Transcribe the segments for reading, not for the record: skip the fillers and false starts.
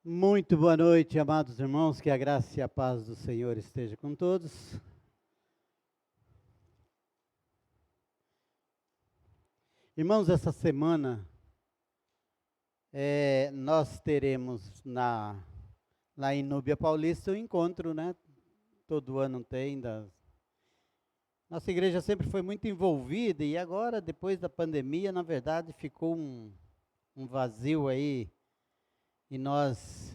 Muito boa noite, amados irmãos, que a graça e a paz do Senhor esteja com todos. Irmãos, essa semana nós teremos lá em Núbia Paulista o encontro, né? Todo ano tem. Nossa igreja sempre foi muito envolvida e agora, depois da pandemia, na verdade, ficou um vazio aí e nós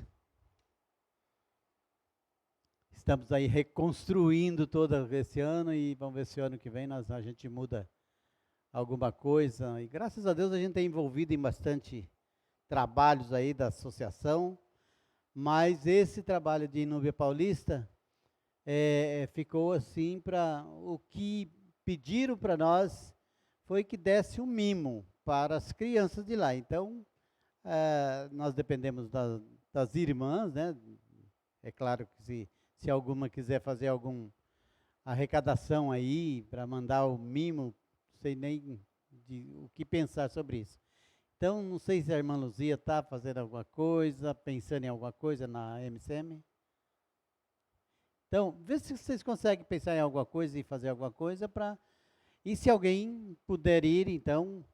estamos aí reconstruindo todo esse ano e vamos ver se o ano que vem a gente muda alguma coisa. E graças a Deus a gente é envolvido em bastante trabalhos aí da associação, mas esse trabalho de Núbia Paulista ficou assim para o que pediram para nós foi que desse um mimo para as crianças de lá. Então, nós dependemos das irmãs, né? É claro que se alguma quiser fazer alguma arrecadação aí para mandar o mimo, não sei nem o que pensar sobre isso. Então, não sei se a irmã Luzia está fazendo alguma coisa, pensando em alguma coisa na MCM. Então, vê se vocês conseguem pensar em alguma coisa e fazer alguma coisa para... E se alguém puder ir, então,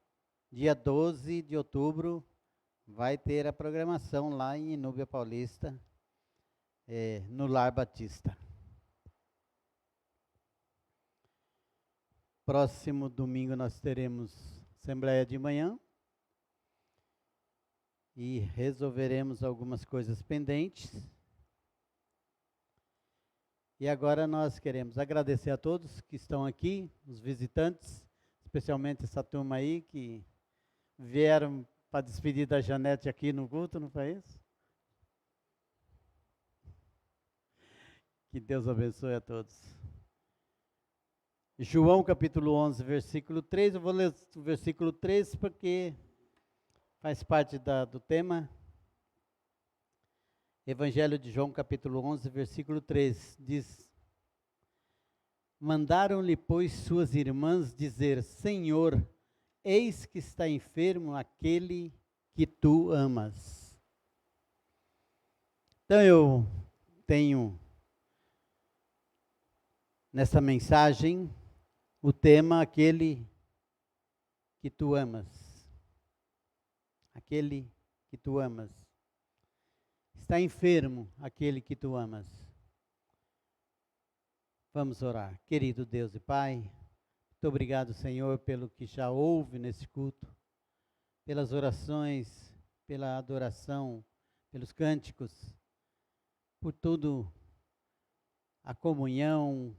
dia 12 de outubro, vai ter a programação lá em Núbia Paulista, no Lar Batista. Próximo domingo nós teremos assembleia de manhã e resolveremos algumas coisas pendentes. E agora nós queremos agradecer a todos que estão aqui, os visitantes, especialmente essa turma aí que vieram para despedir da Janete aqui no culto, não foi isso? Que Deus abençoe a todos. João capítulo 11, versículo 3, eu vou ler o versículo 3 porque faz parte do tema. Evangelho de João capítulo 11, versículo 3, diz: Mandaram-lhe, pois, suas irmãs dizer: Senhor, eis que está enfermo aquele que tu amas. Então eu tenho nessa mensagem o tema aquele que tu amas. Aquele que tu amas. Está enfermo aquele que tu amas. Vamos orar. Querido Deus e Pai, muito obrigado, Senhor, pelo que já houve nesse culto, pelas orações, pela adoração, pelos cânticos, por tudo a comunhão,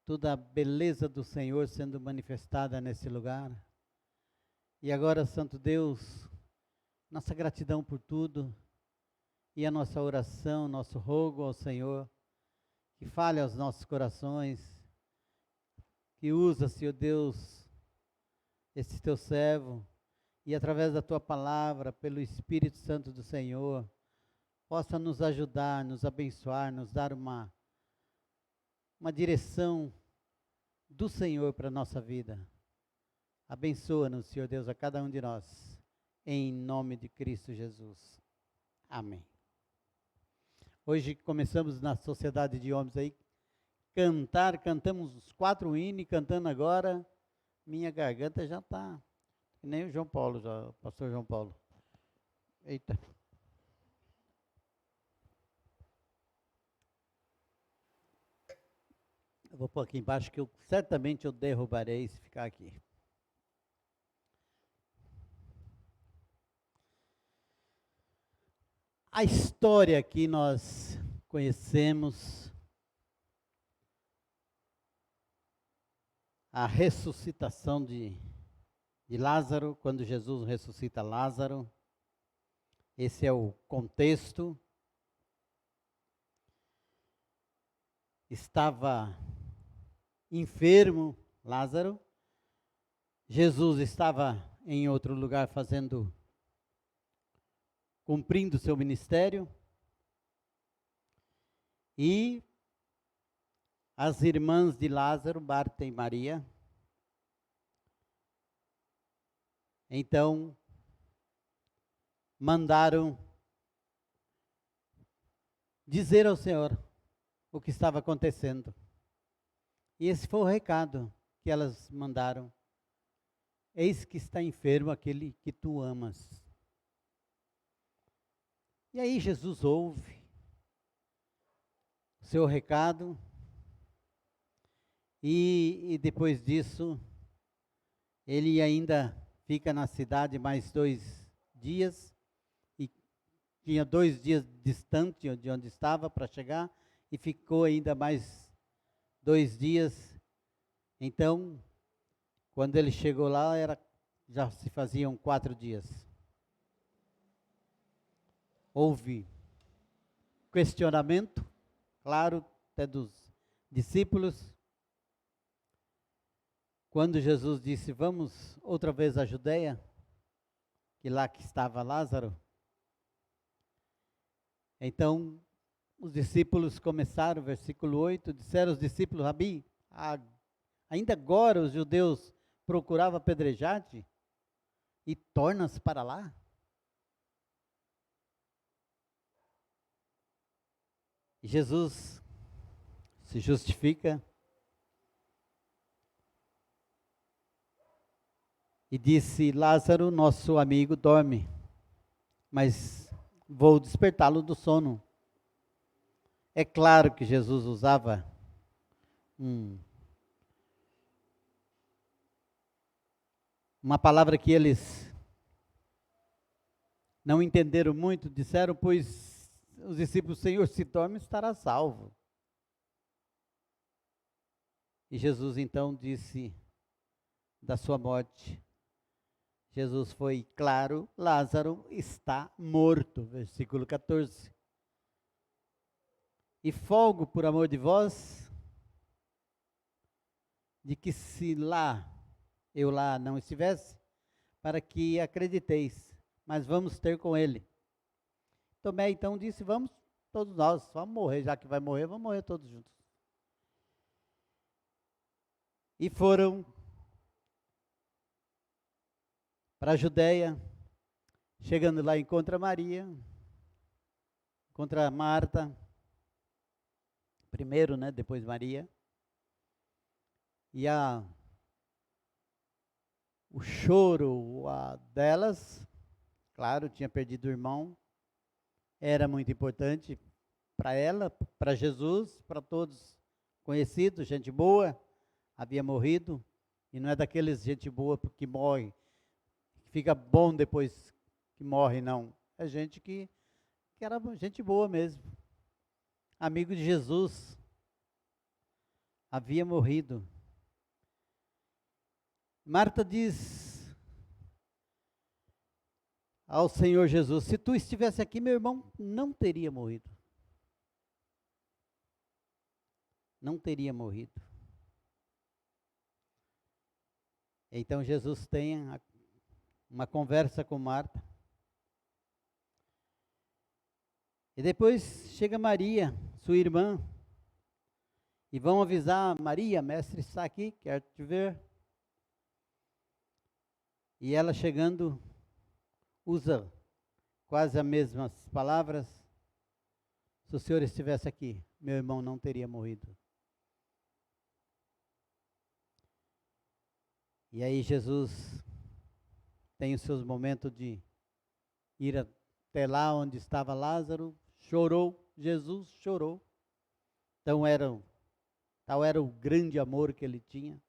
toda a beleza do Senhor sendo manifestada nesse lugar. E agora, Santo Deus, nossa gratidão por tudo e a nossa oração, nosso rogo ao Senhor, que fale aos nossos corações, que usa, Senhor Deus, esse teu servo e através da tua palavra, pelo Espírito Santo do Senhor, possa nos ajudar, nos abençoar, nos dar uma direção do Senhor para a nossa vida. Abençoa-nos, Senhor Deus, a cada um de nós, em nome de Cristo Jesus. Amém. Hoje começamos na Sociedade de Homens aí, cantamos os 4 hinos, cantando agora, minha garganta já está, nem o João Paulo, o pastor João Paulo. Eita. Eu vou pôr aqui embaixo que certamente eu derrubarei se ficar aqui. A história que nós conhecemos, a ressuscitação de Lázaro, quando Jesus ressuscita Lázaro, esse é o contexto. Estava enfermo Lázaro, Jesus estava em outro lugar cumprindo seu ministério, e as irmãs de Lázaro, Marta e Maria, então mandaram dizer ao Senhor o que estava acontecendo. E esse foi o recado que elas mandaram. Eis que está enfermo aquele que tu amas. E aí Jesus ouve o seu recado e depois disso ele ainda fica na cidade mais 2 dias e tinha 2 dias distante de onde estava para chegar e ficou ainda mais 2 dias. Então, quando ele chegou lá, já se faziam 4 dias. Houve questionamento, claro, até dos discípulos. Quando Jesus disse, vamos outra vez à Judeia, que lá que estava Lázaro. Então, os discípulos começaram, versículo 8, disseram os discípulos, Rabi, ainda agora os judeus procuravam apedrejar-te e tornas para lá? Jesus se justifica e disse, Lázaro, nosso amigo, dorme, mas vou despertá-lo do sono. É claro que Jesus usava uma palavra que eles não entenderam muito, disseram, pois os discípulos, Senhor, se dorme, estará salvo. E Jesus então disse da sua morte. Jesus foi claro, Lázaro está morto, versículo 14. E folgo por amor de vós, de que se eu lá não estivesse, para que acrediteis, mas vamos ter com ele. Tomé então disse, vamos todos nós, vamos morrer, já que vai morrer, vamos morrer todos juntos. E foram para a Judeia, chegando lá encontra Maria, encontra Marta, primeiro, né, depois Maria, e o choro delas, claro, tinha perdido o irmão, era muito importante para ela, para Jesus, para todos conhecidos, gente boa, havia morrido, e não é daqueles gente boa que morre, que fica bom depois que morre, não. É gente que era gente boa mesmo. Amigo de Jesus, havia morrido. Marta diz ao Senhor Jesus, se tu estivesse aqui, meu irmão não teria morrido. Não teria morrido. Então Jesus tem uma conversa com Marta. E depois chega Maria, sua irmã, e vão avisar Maria, mestre está aqui, quer te ver. E ela chegando, usa quase as mesmas palavras. Se o Senhor estivesse aqui, meu irmão não teria morrido. E aí Jesus tem os seus momentos de ir até lá onde estava Lázaro, chorou, Jesus chorou. Tal era o grande amor que ele tinha.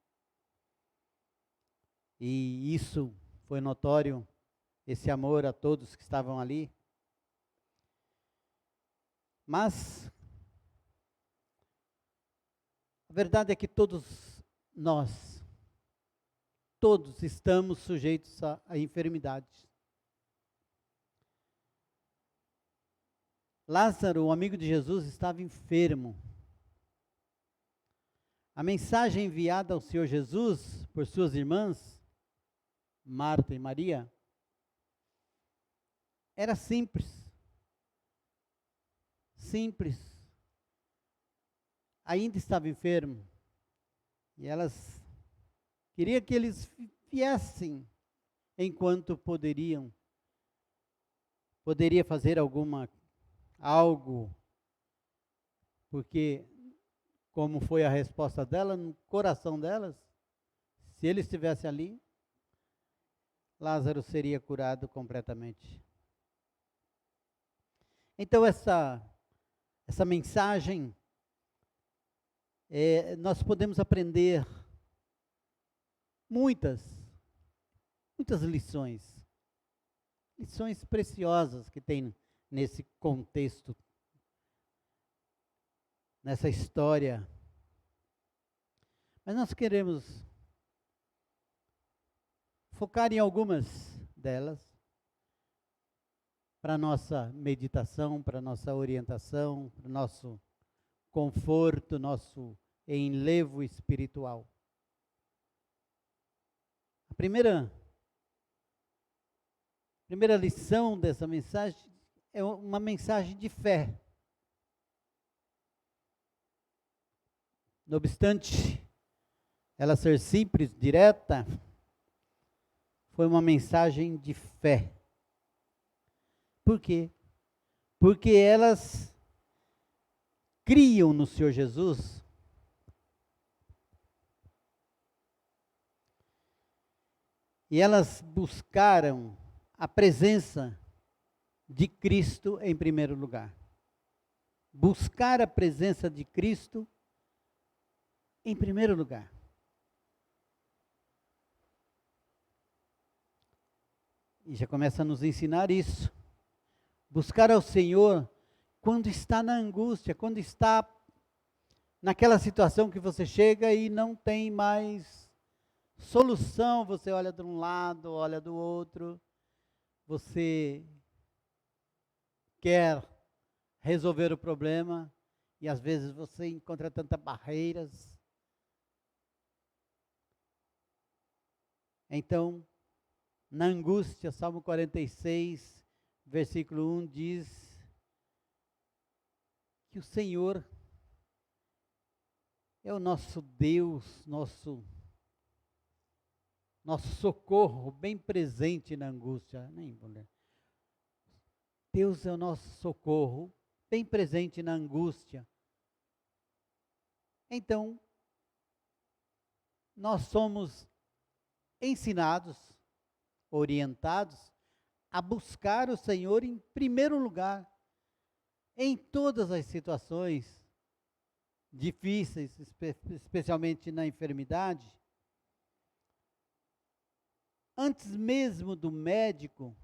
E isso foi notório, esse amor a todos que estavam ali. Mas a verdade é que todos estamos sujeitos a enfermidades. Lázaro, o amigo de Jesus, estava enfermo. A mensagem enviada ao Senhor Jesus por suas irmãs, Marta e Maria, era simples. Simples. Ainda estava enfermo. E elas queriam que eles viessem enquanto poderia fazer algo Porque, como foi a resposta dela, no coração delas, se ele estivesse ali, Lázaro seria curado completamente. Então, essa mensagem, nós podemos aprender muitas lições preciosas que tem nesse contexto, nessa história. Mas nós queremos focar em algumas delas, para nossa meditação, para nossa orientação, para o nosso conforto, nosso enlevo espiritual. A primeira lição dessa mensagem é uma mensagem de fé. Não obstante ela ser simples, direta, foi uma mensagem de fé. Por quê? Porque elas criam no Senhor Jesus e elas buscaram a presença de Cristo em primeiro lugar. Buscar a presença de Cristo em primeiro lugar. E já começa a nos ensinar isso. Buscar ao Senhor quando está na angústia, quando está naquela situação que você chega e não tem mais solução, você olha de um lado, olha do outro, você quer resolver o problema e às vezes você encontra tantas barreiras. Então, na angústia, Salmo 46, versículo 1 diz que o Senhor é o nosso Deus, nosso socorro, bem presente na angústia. Deus é o nosso socorro, bem presente na angústia. Então, nós somos ensinados, orientados a buscar o Senhor em primeiro lugar, em todas as situações difíceis, especialmente na enfermidade. Antes mesmo do médico,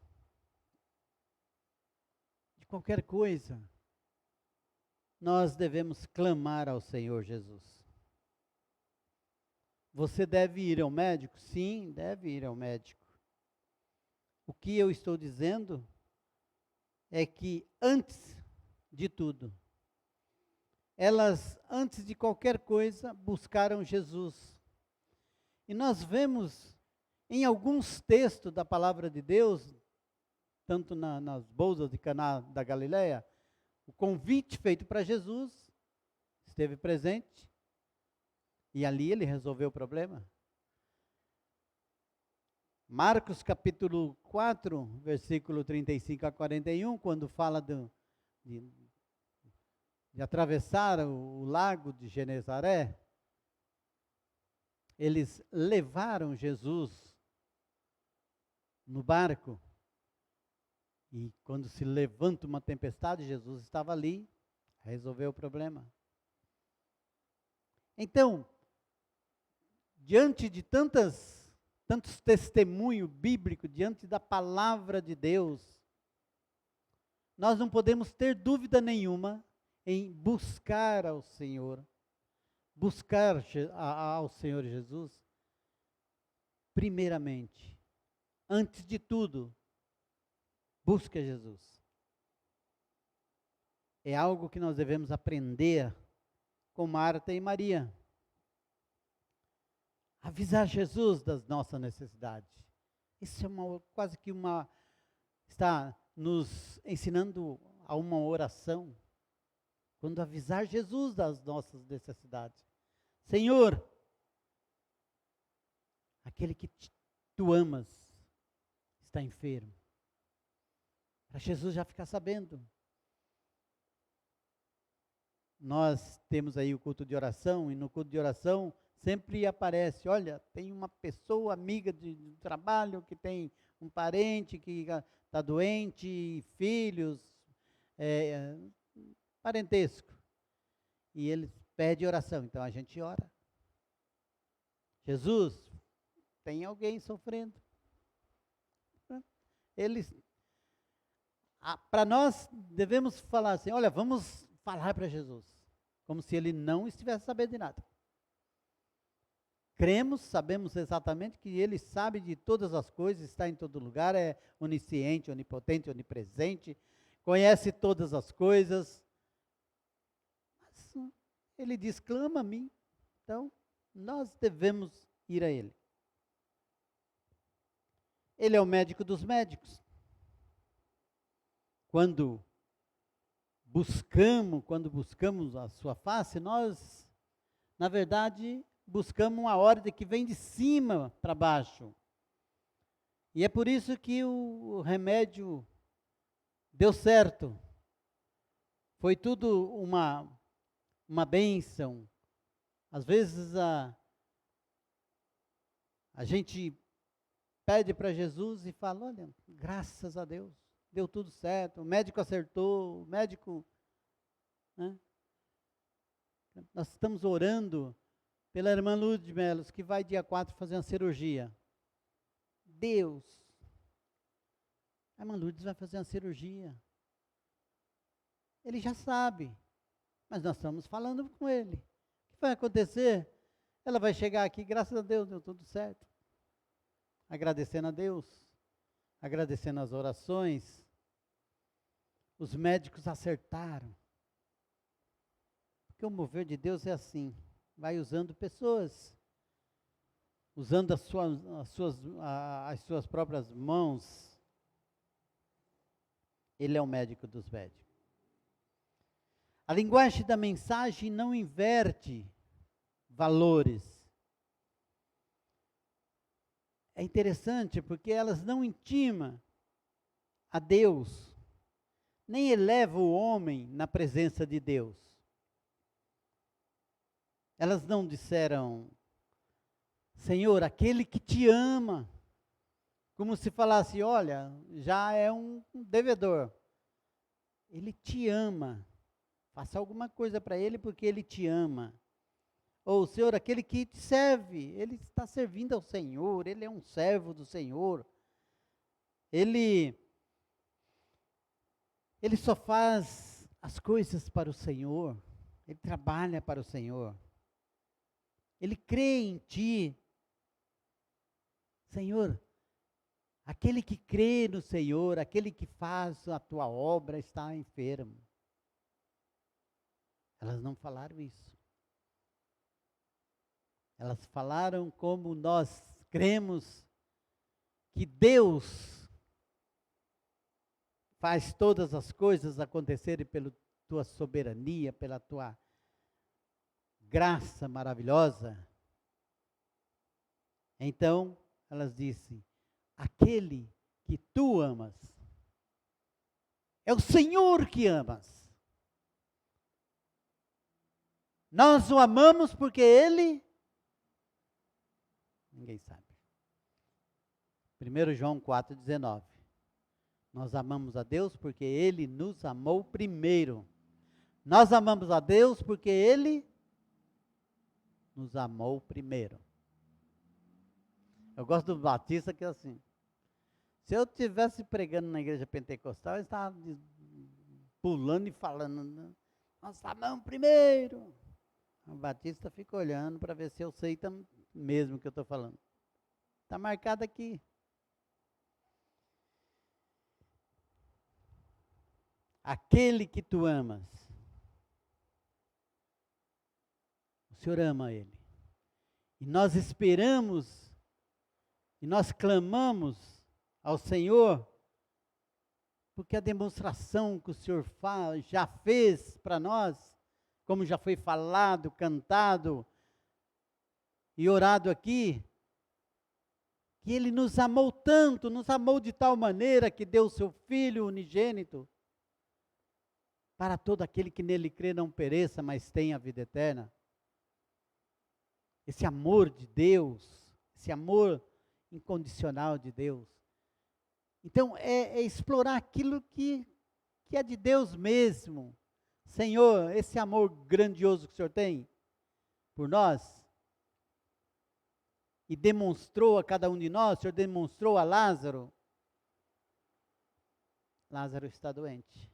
de qualquer coisa, nós devemos clamar ao Senhor Jesus. Você deve ir ao médico? Sim, deve ir ao médico. O que eu estou dizendo é que antes de tudo, elas, antes de qualquer coisa, buscaram Jesus. E nós vemos em alguns textos da palavra de Deus, tanto nas bolsas de Caná da Galileia, o convite feito para Jesus esteve presente e ali ele resolveu o problema. Marcos capítulo 4, versículo 35 a 41, quando fala de atravessar o lago de Genezaré, eles levaram Jesus no barco, e quando se levanta uma tempestade, Jesus estava ali, resolveu o problema. Então, diante de tantos testemunhos bíblicos, diante da palavra de Deus, nós não podemos ter dúvida nenhuma em buscar ao Senhor, buscar ao Senhor Jesus, primeiramente, antes de tudo, busca Jesus. É algo que nós devemos aprender com Marta e Maria. Avisar Jesus das nossas necessidades. Isso é quase que está nos ensinando a uma oração. Quando avisar Jesus das nossas necessidades. Senhor, aquele que tu amas está enfermo. Para Jesus já ficar sabendo. nós temos aí o culto de oração, e no culto de oração sempre aparece, olha, tem uma pessoa amiga de trabalho, que tem um parente que está doente, filhos, é, parentesco, e eles pedem oração, então a gente ora. Jesus, tem alguém sofrendo. Eles, para nós, devemos falar assim, olha, vamos falar para Jesus, como se ele não estivesse sabendo de nada. Cremos, sabemos exatamente que ele sabe de todas as coisas, está em todo lugar, é onisciente, onipotente, onipresente, conhece todas as coisas. Mas ele diz, clama a mim. Então, nós devemos ir a ele. Ele é o médico dos médicos. Quando buscamos a sua face, nós, na verdade, buscamos uma ordem que vem de cima para baixo. E é por isso que o remédio deu certo. Foi tudo uma bênção. Às vezes a gente pede para Jesus e fala, olha, graças a Deus, deu tudo certo, o médico acertou, o médico... Né? Nós estamos orando pela irmã Lourdes Melos, que vai dia 4 fazer uma cirurgia. Deus, a irmã Lourdes vai fazer uma cirurgia. Ele já sabe, mas nós estamos falando com ele. O que vai acontecer? Ela vai chegar aqui, graças a Deus, deu tudo certo. Agradecendo a Deus, agradecendo as orações. Os médicos acertaram. Porque o mover de Deus é assim, vai usando pessoas, usando as suas próprias mãos. Ele é o médico dos médicos. A linguagem da mensagem não inverte valores. É interessante porque elas não intimam a Deus, nem elevam o homem na presença de Deus. Elas não disseram, Senhor, aquele que te ama, como se falasse, olha, já é um devedor. Ele te ama, faça alguma coisa para ele porque ele te ama. Ou, Senhor, aquele que te serve, ele está servindo ao Senhor, ele é um servo do Senhor. Ele só faz as coisas para o Senhor, ele trabalha para o Senhor. Ele crê em ti. Senhor, aquele que crê no Senhor, aquele que faz a tua obra está enfermo. Elas não falaram isso. Elas falaram como nós cremos que Deus faz todas as coisas acontecerem pela tua soberania, pela tua graça maravilhosa. Então, elas dizem, aquele que tu amas, é o Senhor que amas. Nós o amamos porque Ele, ninguém sabe. 1 João 4,19. Nós amamos a Deus porque Ele nos amou primeiro. Nós amamos a Deus porque Ele nos amou primeiro. Eu gosto do Batista que é assim. Se eu estivesse pregando na igreja pentecostal, eu estava pulando e falando, nós amamos primeiro. O Batista fica olhando para ver se eu sei mesmo o que eu estou falando. Está marcado aqui. Aquele que tu amas. O Senhor ama Ele. E nós esperamos, e nós clamamos ao Senhor, porque a demonstração que o Senhor já fez para nós, como já foi falado, cantado e orado aqui, que Ele nos amou tanto, nos amou de tal maneira que deu o seu Filho unigênito, para todo aquele que nele crê não pereça, mas tenha a vida eterna. Esse amor de Deus, esse amor incondicional de Deus. Então, é explorar aquilo que é de Deus mesmo. Senhor, esse amor grandioso que o Senhor tem por nós, e demonstrou a cada um de nós, o Senhor demonstrou a Lázaro. Lázaro está doente.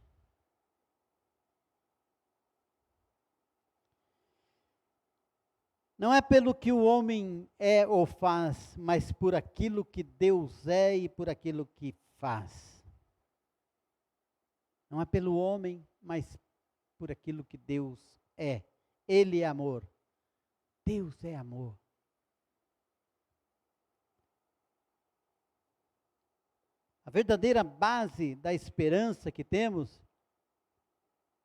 Não é pelo que o homem é ou faz, mas por aquilo que Deus é e por aquilo que faz. Não é pelo homem, mas por aquilo que Deus é. Ele é amor. Deus é amor. A verdadeira base da esperança que temos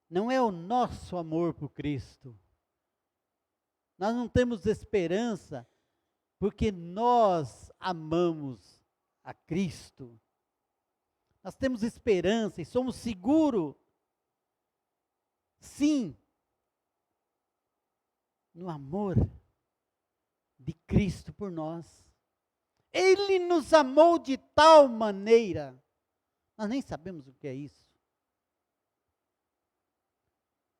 não é o nosso amor por Cristo. Nós não temos esperança porque nós amamos a Cristo. Nós temos esperança e somos seguros, sim, no amor de Cristo por nós. Ele nos amou de tal maneira, nós nem sabemos o que é isso.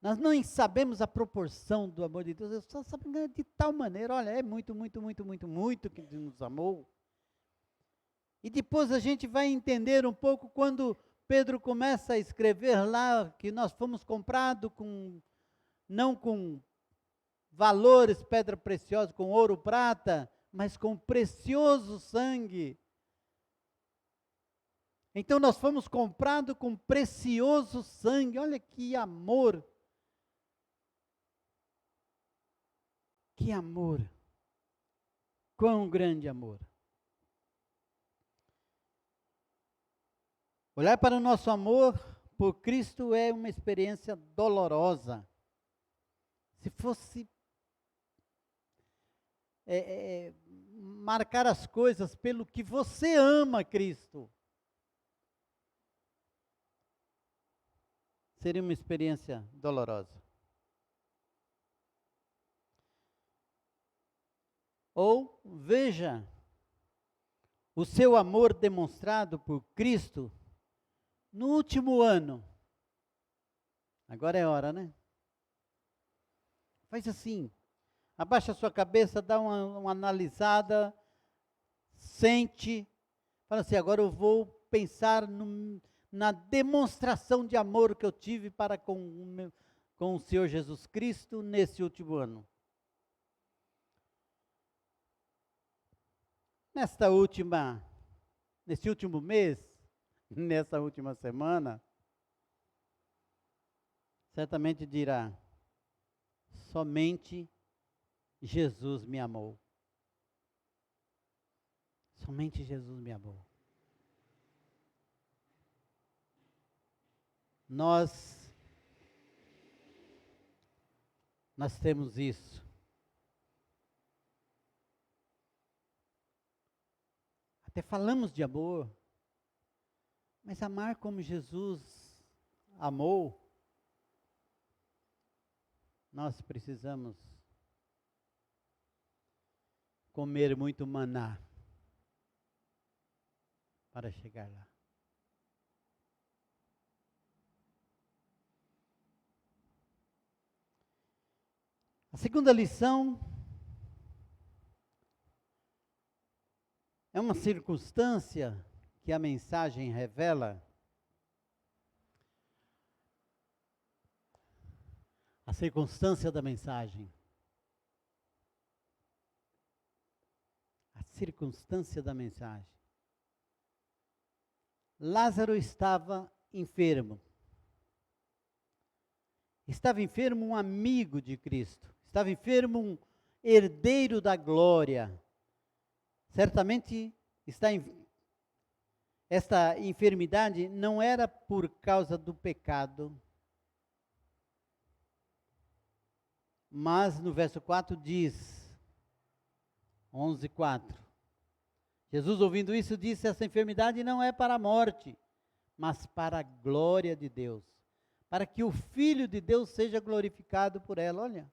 Nós nem sabemos a proporção do amor de Deus, eu só sabemos de tal maneira, olha, é muito, muito, muito, muito, muito que Ele nos amou. E depois a gente vai entender um pouco quando Pedro começa a escrever lá que nós fomos comprados não com valores, pedra preciosa, com ouro, prata, mas com precioso sangue. Então nós fomos comprados com precioso sangue, olha que amor. Que amor, quão grande amor. Olhar para o nosso amor por Cristo é uma experiência dolorosa. Se fosse marcar as coisas pelo que você ama Cristo, seria uma experiência dolorosa. Ou veja o seu amor demonstrado por Cristo no último ano. Agora é hora, né? Faz assim, abaixa a sua cabeça, dá uma analisada, sente, fala assim, agora eu vou pensar na demonstração de amor que eu tive para com o Senhor Jesus Cristo nesse último ano. Nesse último mês, nessa última semana, certamente dirá, somente Jesus me amou. Somente Jesus me amou. Nós temos isso. Até falamos de amor, mas amar como Jesus amou, nós precisamos comer muito maná para chegar lá. A segunda lição é uma circunstância que a mensagem revela. A circunstância da mensagem. A circunstância da mensagem. Lázaro estava enfermo. Estava enfermo um amigo de Cristo. Estava enfermo um herdeiro da glória. Certamente esta enfermidade não era por causa do pecado, mas no verso 4 diz, 11:4, Jesus ouvindo isso disse, essa enfermidade não é para a morte, mas para a glória de Deus, para que o Filho de Deus seja glorificado por ela. Olha,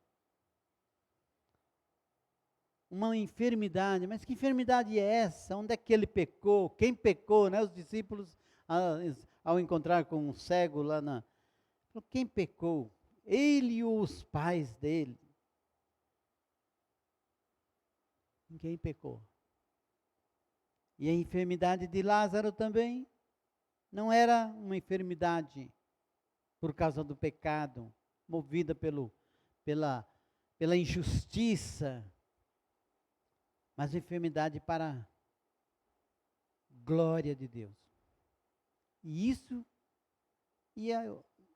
uma enfermidade, mas que enfermidade é essa? Onde é que ele pecou? Quem pecou, né? Os discípulos, ao encontrar com um cego lá quem pecou? Ele e os pais dele. Ninguém pecou. E a enfermidade de Lázaro também não era uma enfermidade por causa do pecado, movida pela injustiça, mas enfermidade para a glória de Deus. E isso ia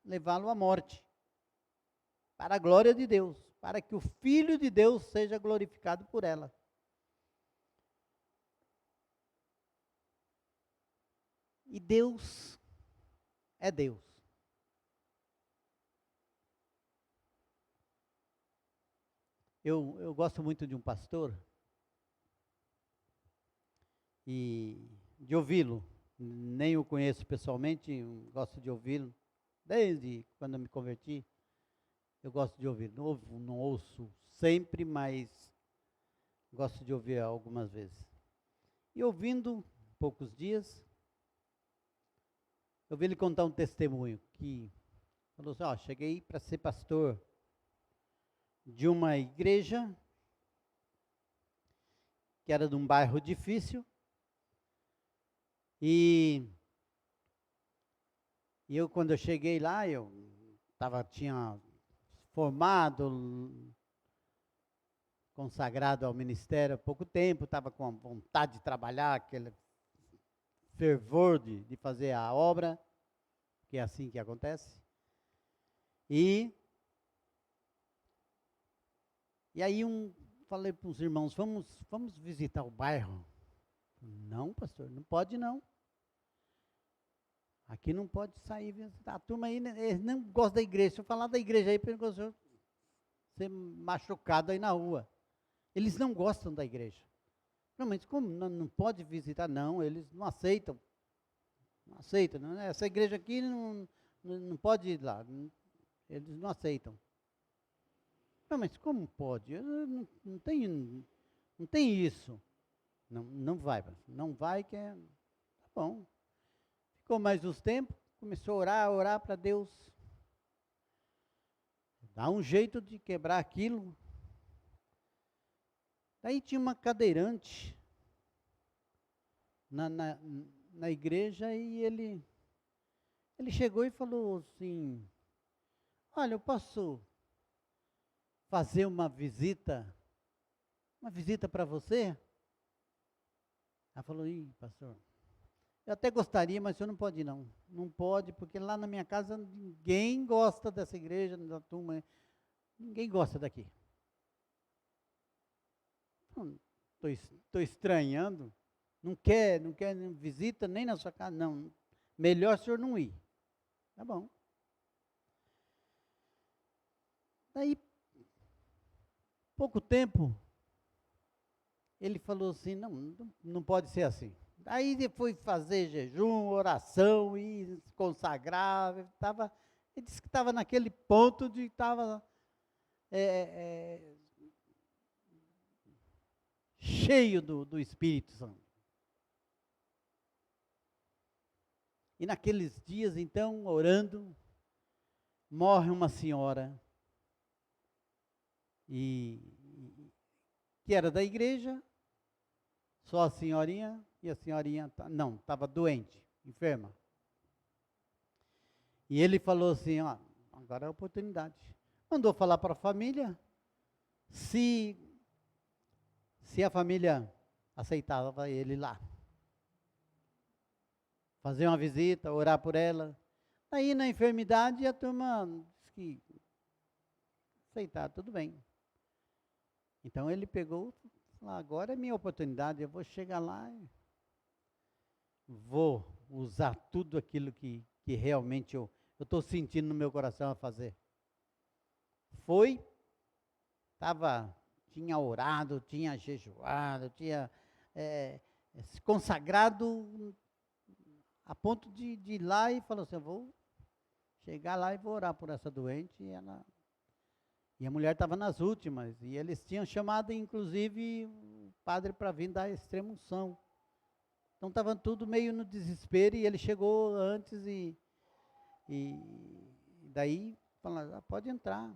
levá-lo à morte, para a glória de Deus, para que o Filho de Deus seja glorificado por ela. E Deus é Deus. Eu gosto muito de um pastor e de ouvi-lo. Nem o conheço pessoalmente, gosto de ouvi-lo. Desde quando eu me converti, eu gosto de ouvir. Não ouço sempre, mas gosto de ouvir algumas vezes. E ouvindo poucos dias, eu vi ele contar um testemunho que falou assim, cheguei para ser pastor de uma igreja que era de um bairro difícil e eu, quando eu cheguei lá, eu tinha formado, consagrado ao ministério há pouco tempo, estava com a vontade de trabalhar, aquele fervor de fazer a obra, que é assim que acontece. E aí falei para os irmãos, vamos visitar o bairro. Não, pastor, não pode não. Aqui não pode sair visitar. A turma aí não gosta da igreja. Se eu falar da igreja aí, para o senhor ser machucado aí na rua. Eles não gostam da igreja. Não, mas como não pode visitar? Não, eles não aceitam. Não aceitam. Não, essa igreja aqui não pode ir lá. Eles não aceitam. Não, mas como pode? Não tem isso. Não vai. Não vai que é... Tá bom. Ficou mais uns tempos, começou a orar para Deus. Dá um jeito de quebrar aquilo. Daí tinha uma cadeirante na igreja e ele chegou e falou assim, olha, eu posso fazer uma visita para você? Ela falou, pastor, eu até gostaria, mas o senhor não pode ir não. Não pode, porque lá na minha casa ninguém gosta dessa igreja, da turma, ninguém gosta daqui. Estou estranhando. Não quer visita nem na sua casa, não. Melhor o senhor não ir. Tá bom. Daí, pouco tempo, ele falou assim, não pode ser assim. Aí ele foi fazer jejum, oração e se consagrar. Ele disse que estava naquele ponto de estava cheio do Espírito Santo. E naqueles dias, então, orando, morre uma senhora que era da igreja, só a senhorinha, e a senhorinha estava doente, enferma. E ele falou assim, agora é a oportunidade. Mandou falar para a família, se a família aceitava ele lá. Fazer uma visita, orar por ela. Aí na enfermidade a turma disse que aceitar, tudo bem. Então ele pegou, falou, agora é minha oportunidade, eu vou chegar lá e vou usar tudo aquilo que realmente eu estou sentindo no meu coração a fazer. Tinha orado, tinha jejuado, tinha se consagrado a ponto de ir lá e falou assim, eu vou chegar lá e vou orar por essa doente. E a mulher estava nas últimas, e eles tinham chamado, inclusive, o padre para vir dar a extrema-unção. Então estava tudo meio no desespero, e ele chegou antes e daí falaram, pode entrar.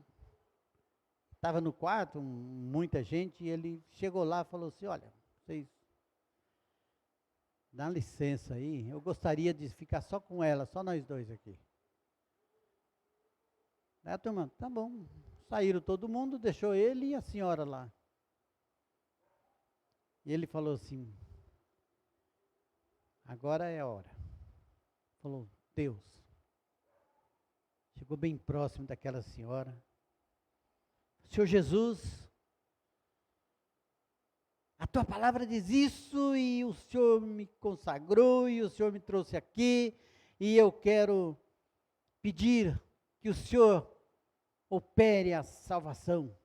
Estava no quarto, muita gente, e ele chegou lá e falou assim, olha, vocês dá licença aí, eu gostaria de ficar só com ela, só nós dois aqui. Aí a turma, tá bom. Saíram todo mundo, deixou ele e a senhora lá. E ele falou assim, agora é a hora. Falou, Deus. Chegou bem próximo daquela senhora. Senhor Jesus, a tua palavra diz isso e o Senhor me consagrou e o Senhor me trouxe aqui e eu quero pedir que o Senhor opere a salvação.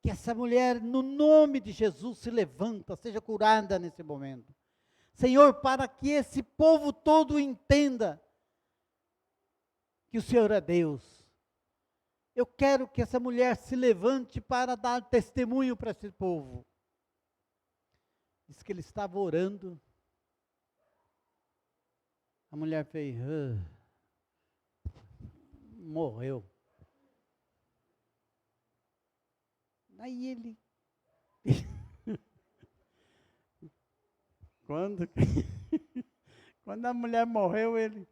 Que essa mulher, no nome de Jesus, se levanta, seja curada nesse momento. Senhor, para que esse povo todo entenda que o Senhor é Deus. Eu quero que essa mulher se levante para dar testemunho para esse povo. Diz que ele estava orando. A mulher fez, morreu. Aí ele, quando a mulher morreu, ele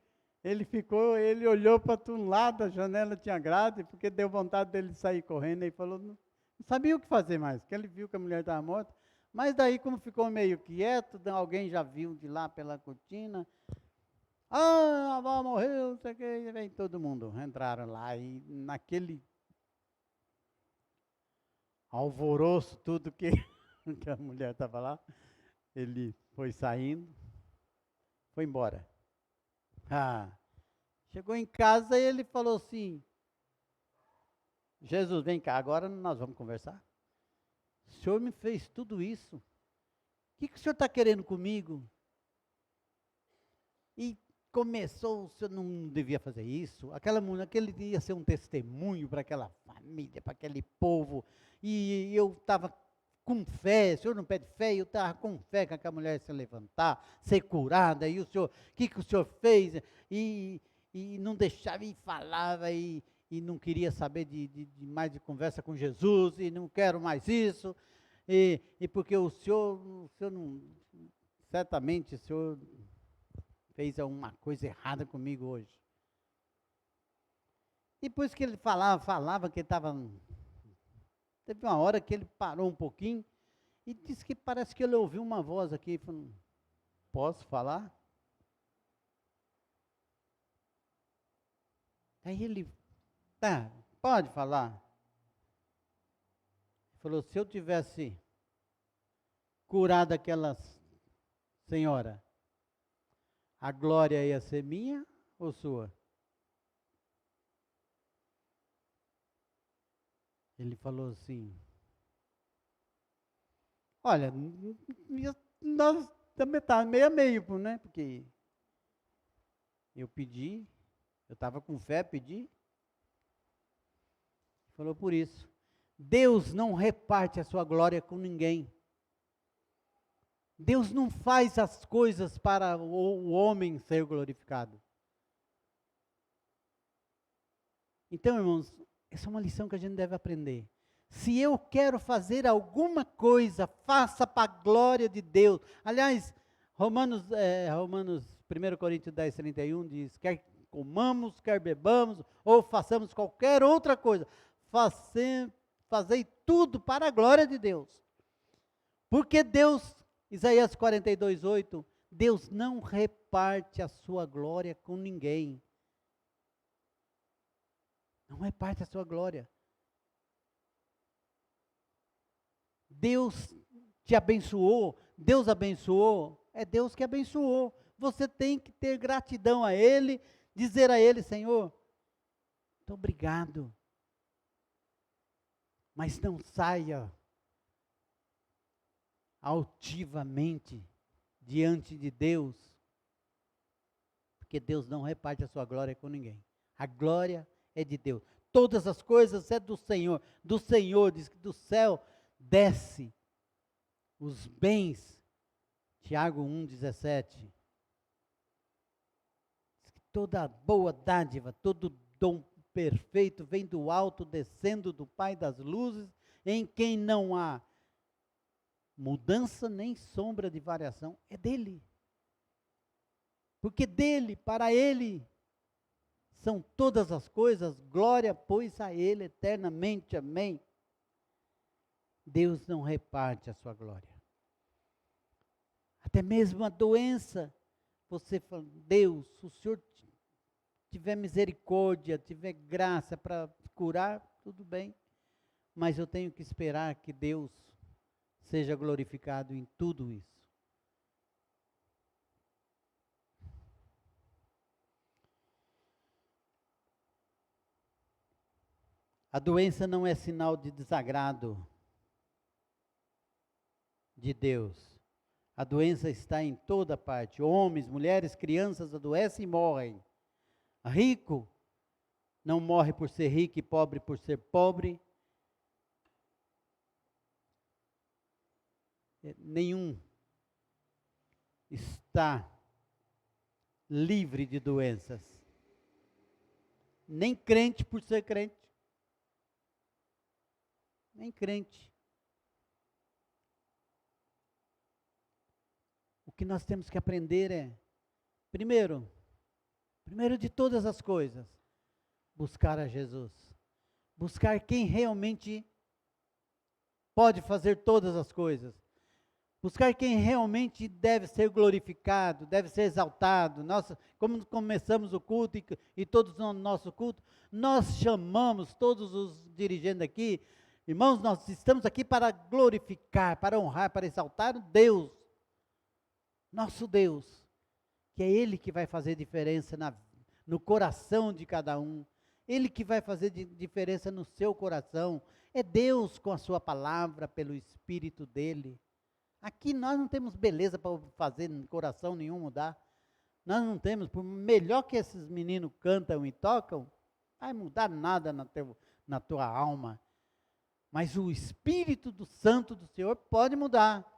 olhou para um lado, a janela tinha grade, porque deu vontade dele sair correndo, e falou, não sabia o que fazer mais, porque ele viu que a mulher estava morta, mas daí como ficou meio quieto, alguém já viu de lá pela cortina, a avó morreu, não sei o que, e vem todo mundo, entraram lá, e naquele alvoroço, tudo que a mulher estava lá, ele foi saindo, foi embora. Chegou em casa e ele falou assim, Jesus, vem cá, agora nós vamos conversar. O Senhor me fez tudo isso, o que o Senhor está querendo comigo? E começou, o Senhor não devia fazer isso, aquele ia ser um testemunho para aquela família, para aquele povo, e eu estava com fé, o Senhor não pede fé, eu estava com fé que aquela mulher ia se levantar, ser curada, e o Senhor, o que o Senhor fez? E não deixava, e falava, e não queria saber de mais de conversa com Jesus, e não quero mais isso, e porque o Senhor não, certamente o Senhor fez alguma coisa errada comigo hoje. Depois que ele falava que ele estava, teve uma hora que ele parou um pouquinho, e disse que parece que ele ouviu uma voz aqui, falando, posso falar? Aí ele, pode falar. Ele falou, se eu tivesse curado aquela senhora, a glória ia ser minha ou sua? Ele falou assim, olha, nós também tá meio a meio, né? Porque eu pedi, eu estava com fé, pedi. Falou por isso. Deus não reparte a sua glória com ninguém. Deus não faz as coisas para o homem ser glorificado. Então, irmãos, essa é uma lição que a gente deve aprender. Se eu quero fazer alguma coisa, faça para a glória de Deus. Aliás, Romanos 1 Coríntios 10, 31 diz, quer comamos, quer bebamos, ou façamos qualquer outra coisa, fazei tudo para a glória de Deus. Porque Deus, Isaías 42, 8, Deus não reparte a sua glória com ninguém. Não reparte a sua glória. Deus te abençoou, Deus abençoou, é Deus que abençoou. Você tem que ter gratidão a Ele, dizer a Ele, Senhor, muito obrigado. Mas não saia altivamente diante de Deus, porque Deus não reparte a sua glória com ninguém. A glória é de Deus. Todas as coisas é do Senhor. Do Senhor, diz que do céu desce os bens. Tiago 1,17. Diz que toda boa dádiva, todo dom perfeito vem do alto, descendo do Pai das luzes, em quem não há mudança nem sombra de variação. É dele. Porque dele, para ele, são todas as coisas, glória, pois, a ele eternamente. Amém. Deus não reparte a sua glória. Até mesmo a doença, você fala, Deus, o Senhor tiver misericórdia, tiver graça para curar, tudo bem. Mas eu tenho que esperar que Deus seja glorificado em tudo isso. A doença não é sinal de desagrado de Deus. A doença está em toda parte. Homens, mulheres, crianças adoecem e morrem. Rico não morre por ser rico e pobre por ser pobre. Nenhum está livre de doenças. Nem crente por ser crente. Nem crente. O que nós temos que aprender é, primeiro de todas as coisas, buscar a Jesus. Buscar quem realmente pode fazer todas as coisas. Buscar quem realmente deve ser glorificado, deve ser exaltado. Nós, como começamos o culto e todos no nosso culto, nós chamamos todos os dirigentes aqui, irmãos, nós estamos aqui para glorificar, para honrar, para exaltar o Deus, nosso Deus, que é Ele que vai fazer diferença no coração de cada um, Ele que vai fazer diferença no seu coração, é Deus com a sua palavra, pelo Espírito dEle. Aqui nós não temos beleza para fazer coração nenhum mudar, nós não temos, por melhor que esses meninos cantam e tocam, vai mudar nada na tua alma, mas o Espírito do Santo do Senhor pode mudar,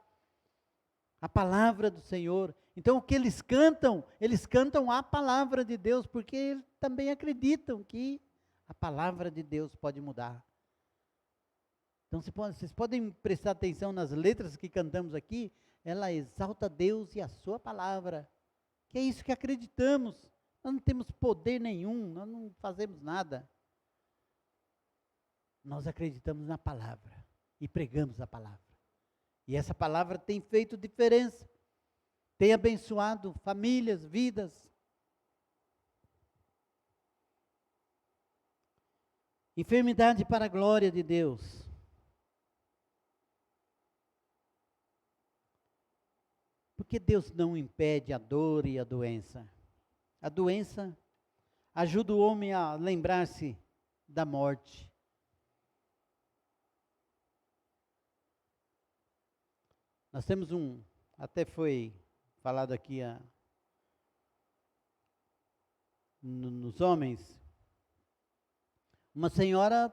a palavra do Senhor. Então o que eles cantam a palavra de Deus, porque eles também acreditam que a palavra de Deus pode mudar. Então vocês podem prestar atenção nas letras que cantamos aqui, ela exalta Deus e a sua palavra, que é isso que acreditamos. Nós não temos poder nenhum, nós não fazemos nada. Nós acreditamos na palavra e pregamos a palavra. E essa palavra tem feito diferença, tem abençoado famílias, vidas. Enfermidade para a glória de Deus. Porque Deus não impede a dor e a doença. A doença ajuda o homem a lembrar-se da morte. Nós temos até foi falado aqui nos homens, uma senhora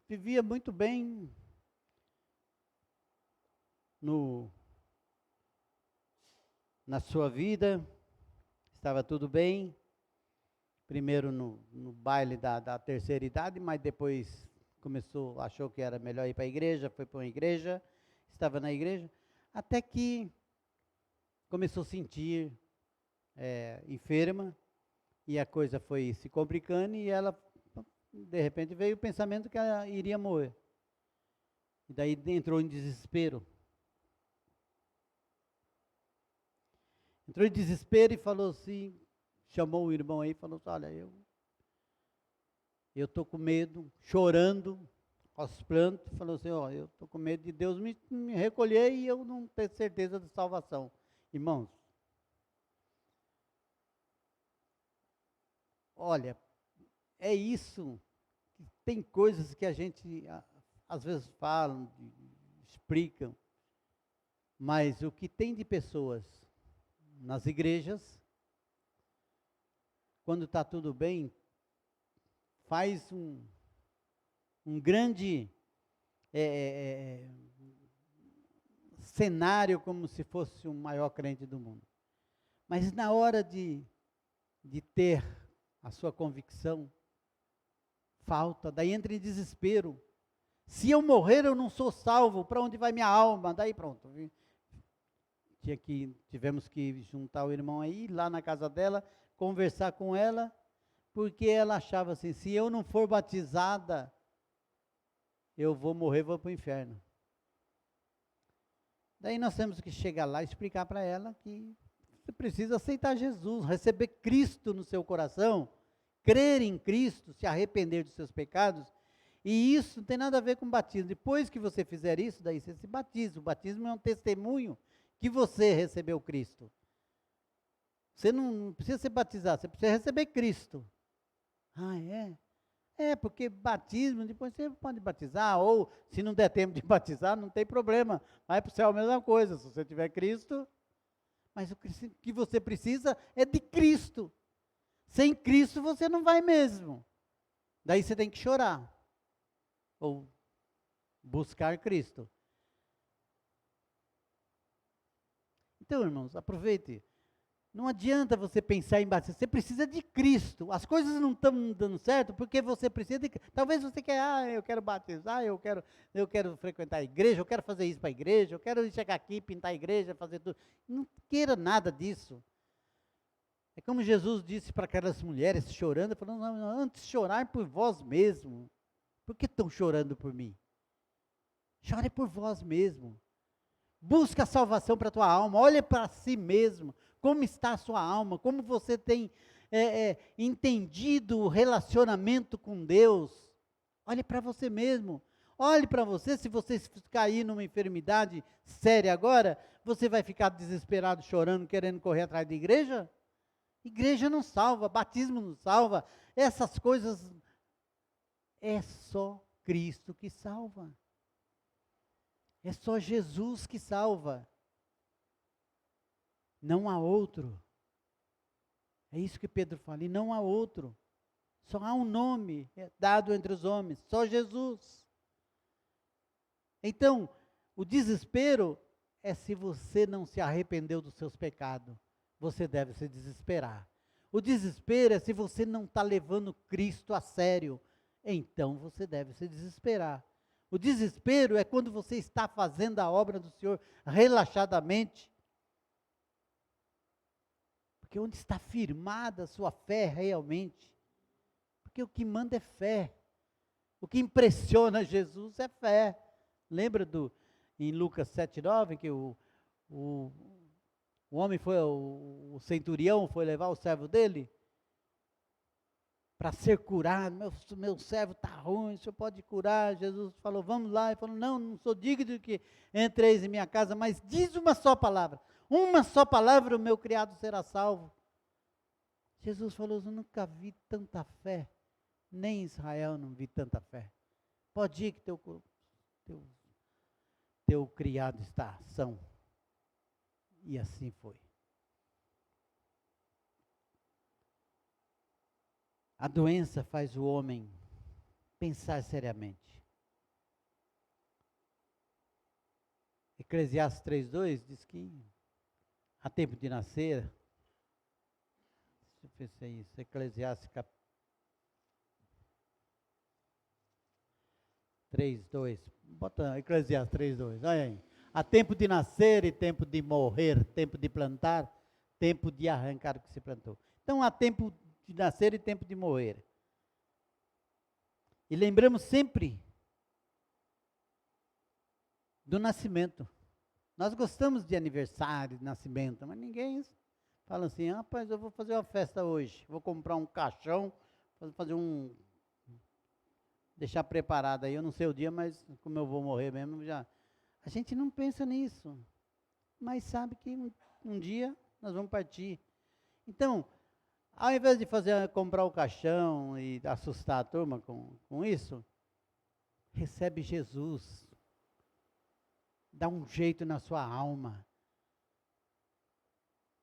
vivia muito bem na sua vida, estava tudo bem, primeiro no baile da terceira idade, mas depois achou que era melhor ir para a igreja, foi para uma igreja, estava na igreja, até que começou a sentir enferma, e a coisa foi se complicando, e ela, de repente, veio o pensamento que ela iria morrer. E daí entrou em desespero. Entrou em desespero e falou assim, chamou o irmão aí e falou assim, olha, eu estou com medo, chorando, aos prantos, falou assim, ó, eu estou com medo de Deus me recolher e eu não ter certeza de salvação. Irmãos, olha, é isso, tem coisas que a gente às vezes fala, explicam, mas o que tem de pessoas nas igrejas, quando está tudo bem, faz um grande cenário como se fosse o maior crente do mundo. Mas na hora de ter a sua convicção, falta, daí entra em desespero. Se eu morrer, eu não sou salvo, para onde vai minha alma? Daí pronto. Tivemos que juntar o irmão aí, ir lá na casa dela, conversar com ela, porque ela achava assim, se eu não for batizada, eu vou morrer, vou para o inferno. Daí nós temos que chegar lá e explicar para ela que você precisa aceitar Jesus, receber Cristo no seu coração, crer em Cristo, se arrepender dos seus pecados, e isso não tem nada a ver com batismo. Depois que você fizer isso, daí você se batiza. O batismo é um testemunho que você recebeu Cristo. Você não precisa ser batizado, você precisa receber Cristo. Ah, é? É, porque batismo, depois você pode batizar, ou se não der tempo de batizar, não tem problema. Vai para o céu a mesma coisa, se você tiver Cristo. Mas o que você precisa é de Cristo. Sem Cristo você não vai mesmo. Daí você tem que chorar. Ou buscar Cristo. Então, irmãos, aproveite. Não adianta você pensar em batismo, você precisa de Cristo. As coisas não estão dando certo porque você precisa de Cristo. Talvez você quer, eu quero batizar, eu quero frequentar a igreja, eu quero fazer isso para a igreja, eu quero chegar aqui, pintar a igreja, fazer tudo. Não queira nada disso. É como Jesus disse para aquelas mulheres chorando, falando, não, antes chorar por vós mesmo. Por que estão chorando por mim? Chore por vós mesmo. Busca a salvação para a tua alma, olha para si mesmo. Como está a sua alma? Como você tem entendido o relacionamento com Deus? Olhe para você mesmo. Olhe para você, se você cair numa enfermidade séria agora, você vai ficar desesperado, chorando, querendo correr atrás da igreja? Igreja não salva, batismo não salva, essas coisas, é só Cristo que salva. É só Jesus que salva. Não há outro. É isso que Pedro fala, e não há outro. Só há um nome dado entre os homens, só Jesus. Então, o desespero é se você não se arrependeu dos seus pecados. Você deve se desesperar. O desespero é se você não está levando Cristo a sério. Então você deve se desesperar. O desespero é quando você está fazendo a obra do Senhor relaxadamente. Porque onde está firmada a sua fé realmente? Porque o que manda é fé. O que impressiona Jesus é fé. Lembra em Lucas 7,9, que o homem foi, o centurião foi levar o servo dele para ser curado. Meu servo está ruim, o senhor pode curar? Jesus falou, vamos lá. Ele falou, não sou digno de que entreis em minha casa, mas diz uma só palavra. Uma só palavra, o meu criado será salvo. Jesus falou, eu nunca vi tanta fé, nem em Israel não vi tanta fé. Pode ir que teu criado está são. E assim foi. A doença faz o homem pensar seriamente. Eclesiastes 3,2 diz que há tempo de nascer. Deixa eu ver se é isso. Eclesiastes 3,2. Bota Eclesiastes 3,2. Olha aí. Há tempo de nascer e tempo de morrer, tempo de plantar, tempo de arrancar o que se plantou. Então há tempo de nascer e tempo de morrer. E lembramos sempre do nascimento. Nós gostamos de aniversário, de nascimento, mas ninguém fala assim, rapaz, eu vou fazer uma festa hoje, vou comprar um caixão, fazer deixar preparado aí, eu não sei o dia, mas como eu vou morrer mesmo, já. A gente não pensa nisso, mas sabe que um dia nós vamos partir. Então, ao invés de comprar o caixão e assustar a turma com isso, recebe Jesus. Dá um jeito na sua alma.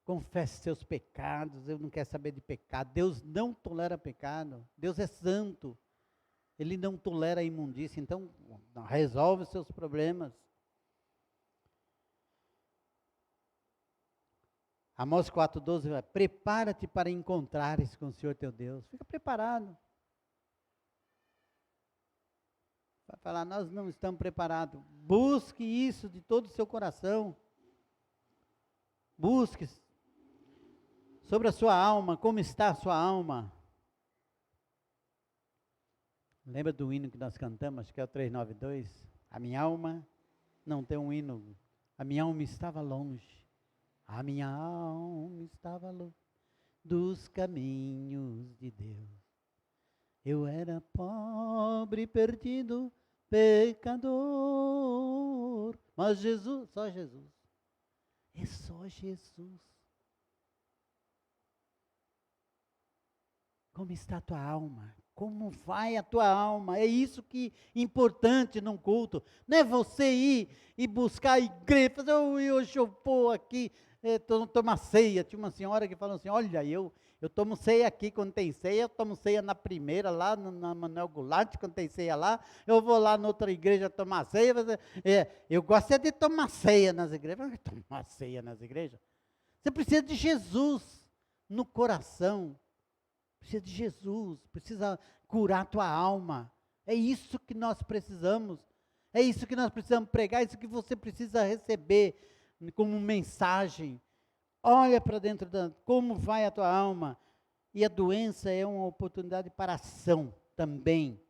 confesse seus pecados, eu não quero saber de pecado. Deus não tolera pecado, Deus é santo, Ele não tolera a imundícia, então resolve os seus problemas. Amós 4,12 vai, prepara-te para encontrares com o Senhor teu Deus, fica preparado. Vai falar, nós não estamos preparados, busque isso de todo o seu coração, busque sobre a sua alma, como está a sua alma. Lembra do hino que nós cantamos, acho que é o 392? A minha alma, não tem um hino, a minha alma estava longe, a minha alma estava longe dos caminhos de Deus. Eu era pobre, perdido, pecador, mas Jesus, só Jesus, é só Jesus. Como está a tua alma? Como vai a tua alma? É isso que é importante num culto. Não é você ir e buscar a igreja, fazer, hoje eu vou aqui, tomar ceia. Tinha uma senhora que falou assim, olha, eu tomo ceia aqui quando tem ceia, eu tomo ceia na primeira, lá na Manuel Goulart, quando tem ceia lá, eu vou lá na outra igreja tomar ceia. Eu gosto de tomar ceia nas igrejas. Tomar ceia nas igrejas? Você precisa de Jesus no coração. Precisa de Jesus, precisa curar a tua alma. É isso que nós precisamos. É isso que nós precisamos pregar, é isso que você precisa receber como mensagem. Olha para dentro como vai a tua alma. E a doença é uma oportunidade para ação também.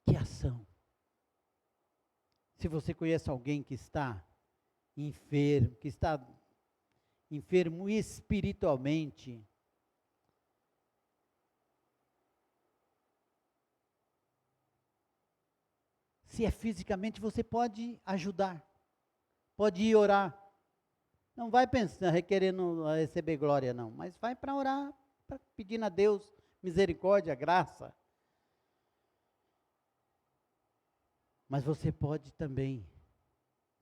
Que ação? Se você conhece alguém que está enfermo, que está enfermo espiritualmente, se é fisicamente, você pode ajudar, pode ir orar. Não vai pensar, querendo receber glória, não, mas vai para orar, pedindo a Deus misericórdia, graça. Mas você pode também,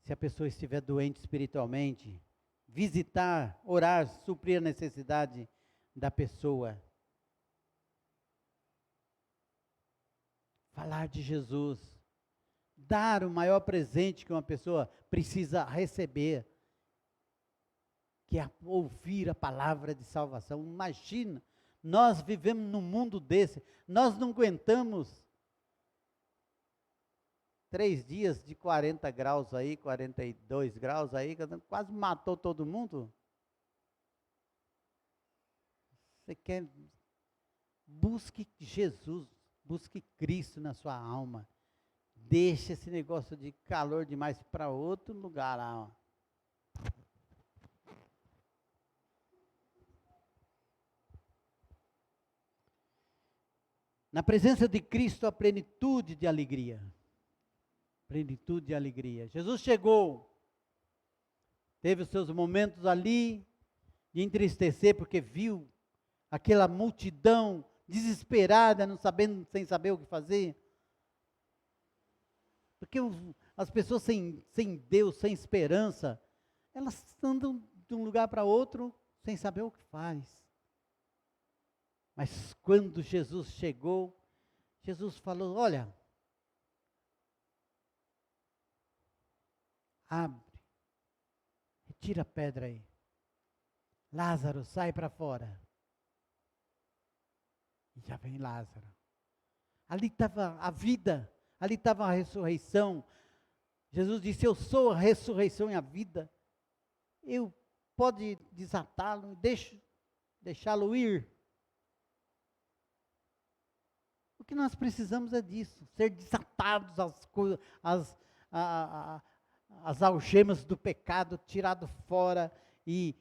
se a pessoa estiver doente espiritualmente, visitar, orar, suprir a necessidade da pessoa. Falar de Jesus. Dar o maior presente que uma pessoa precisa receber, que é ouvir a palavra de salvação. Imagina, nós vivemos num mundo desse, nós não aguentamos 3 dias de 40 graus aí, 42 graus aí, quase matou todo mundo. Você quer, busque Jesus, busque Cristo na sua alma. Deixa esse negócio de calor demais para outro lugar lá. Ó. Na presença de Cristo, a plenitude de alegria. Plenitude de alegria. Jesus chegou, teve os seus momentos ali de entristecer, porque viu aquela multidão desesperada, não sabendo, sem saber o que fazer. Porque as pessoas sem Deus, sem esperança, elas andam de um lugar para outro sem saber o que faz. Mas quando Jesus chegou, Jesus falou, olha, abre, retira a pedra aí. Lázaro, sai para fora. E já vem Lázaro. Ali estava a vida, ali estava a ressurreição. Jesus disse, eu sou a ressurreição e a vida. Eu pode desatá-lo, deixá-lo ir. O que nós precisamos é disso, ser desatados as algemas do pecado, tirado fora e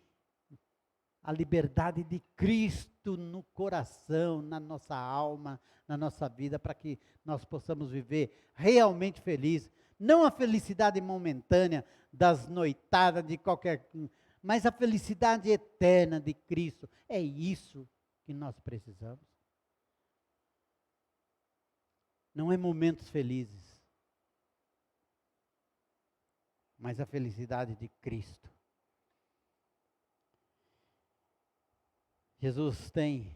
a liberdade de Cristo no coração, na nossa alma, na nossa vida, para que nós possamos viver realmente feliz. Não a felicidade momentânea das noitadas de qualquer, mas a felicidade eterna de Cristo. É isso que nós precisamos. Não é momentos felizes. mas a felicidade de Cristo. Jesus tem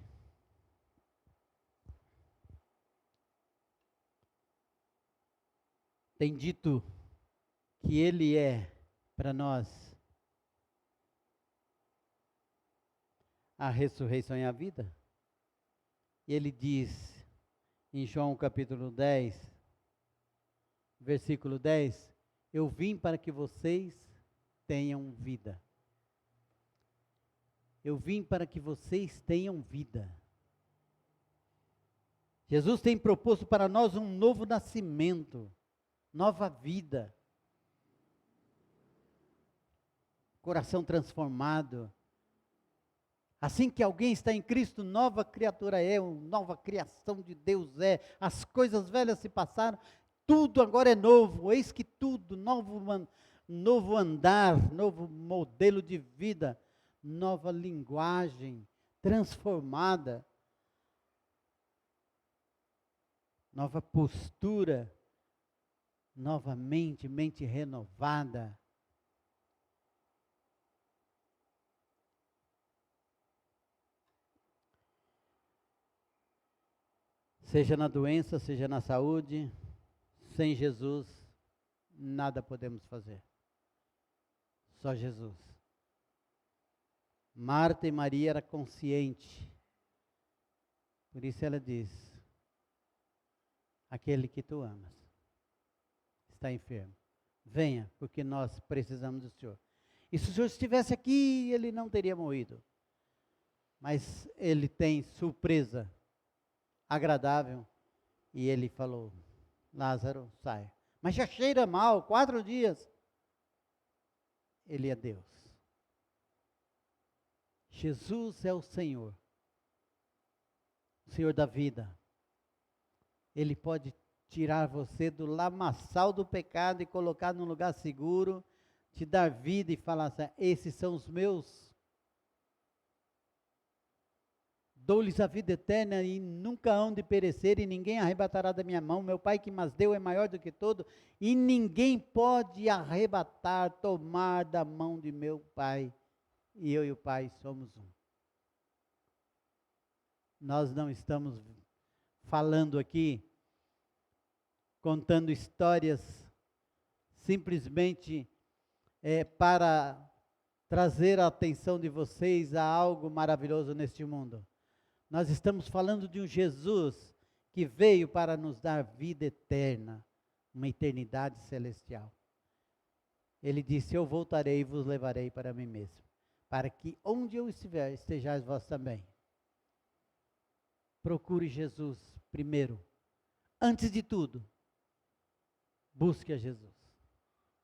dito que Ele é para nós a ressurreição e a vida. E Ele diz em João capítulo 10, versículo 10, eu vim para que vocês tenham vida. Eu vim para que vocês tenham vida. Jesus tem proposto para nós um novo nascimento, nova vida. Coração transformado. Assim que alguém está em Cristo, nova criatura é, nova criação de Deus é. As coisas velhas se passaram, tudo agora é novo. Eis que tudo, novo andar, novo modelo de vida, nova linguagem transformada, nova postura, novamente, mente renovada. Seja na doença, seja na saúde, sem Jesus, nada podemos fazer. Só Jesus. Marta e Maria eram conscientes. Por isso ela diz, aquele que tu amas está enfermo. Venha, porque nós precisamos do Senhor. E se o Senhor estivesse aqui, ele não teria morrido. Mas ele tem surpresa agradável. E ele falou, Lázaro, sai. Mas já cheira mal, 4 dias. Ele é Deus. Jesus é o Senhor. O Senhor da vida. Ele pode tirar você do lamaçal do pecado e colocar num lugar seguro, te dar vida e falar assim, esses são os meus. Dou-lhes a vida eterna e nunca hão de perecer e ninguém arrebatará da minha mão. Meu Pai que mas deu é maior do que todo e ninguém pode arrebatar, tomar da mão de meu Pai. E eu e o Pai somos um. Nós não estamos falando aqui, contando histórias simplesmente para trazer a atenção de vocês a algo maravilhoso neste mundo. Nós estamos falando de um Jesus que veio para nos dar vida eterna, uma eternidade celestial. Ele disse, eu voltarei e vos levarei para mim mesmo, para que onde eu estiver, estejais vós também. Procure Jesus primeiro, antes de tudo, busque a Jesus.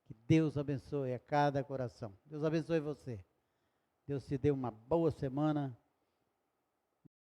Que Deus abençoe a cada coração. Deus abençoe você. Deus te dê uma boa semana.